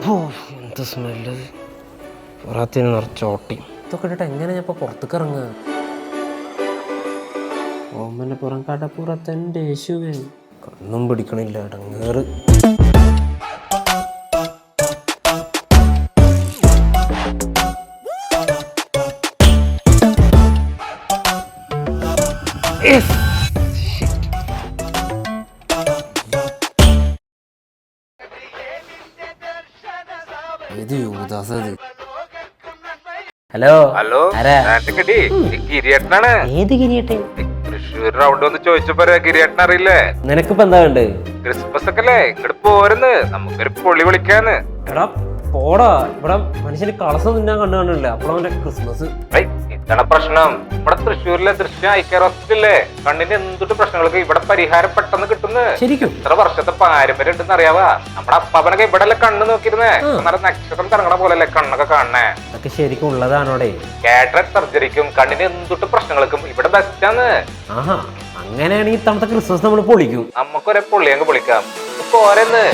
എന്ത് സ്മെല്ല്, പുറത്തിന് നിറച്ചോട്ടി. ഇതൊക്കെ ഇട്ടിട്ട് എങ്ങനെ ഞാൻ ഇപ്പോൾ പുറത്തേക്ക് ഇറങ്ങുക? ഓമൻ്റെ പുറം കടപ്പുറത്തെൻ്റെ യേശുവേ, കണ്ണും പിടിക്കണില്ല, ഇടങ്ങേറ്. Hello hello, ഗിരിയേട്ടനാണ്. ഏത് ഗിരിയേട്ടൻ? തൃശ്ശൂർ റൗണ്ട് വന്ന് ചോദിച്ചപ്പോ ഗിരിയേട്ടൻ അറിയില്ലേ? നിനക്കിപ്പോ എന്താ വേണ്ട? ക്രിസ്മസ് ഒക്കെ അല്ലേ, ഇങ്ങോട്ട് പോരുന്ന്, നമുക്കൊരു പൊളി വിളിക്കാന്ന്. എടാ പോടാ, ഇവിടെ മനുഷ്യന് കളസം തിന്നാൻ കണ്ടു കാണില്ല, അപ്പോഴവന്റെ ക്രിസ്മസ്. ഇതാണ് പ്രശ്നം. ഇവിടെ തൃശ്ശൂരിലെ ദൃശ്യം ഐക്യ ഹോസ്പിറ്റലിലെ കണ്ണിന്റെ എന്തൊട്ട് പ്രശ്നങ്ങൾക്ക് ഇവിടെ പരിഹാരം പെട്ടെന്ന് കിട്ടുന്നു. ശരിക്കും ഇത്ര വർഷത്തെ പാരമ്പര്യം ഉണ്ടെന്ന് അറിയാവാ. നമ്മുടെ അപ്പാപ്പനൊക്കെ ഇവിടെ അല്ലേ കണ്ണ് നോക്കിയിരുന്നേ, നല്ല നക്ഷത്രം തിറങ്ങണ പോലല്ലേ കണ്ണൊക്കെ കാണണേ. അതൊക്കെ ശരിക്കും ഉള്ളതാണോടെ? കാറ്ററാക്ട് സർജറിക്കും കണ്ണിന്റെ എന്തൊട്ട് പ്രശ്നങ്ങൾക്കും ഇവിടെ ബെസ്റ്റാന്ന്. ആഹാ, അങ്ങനെയാണെങ്കിൽ ഇത്തവണത്തെ ക്രിസ്മസ് നമ്മൾ പൊളിക്കും. നമുക്കൊരെ പൊള്ളിയങ്ങ് പൊളിക്കാം. പോരെന്ന്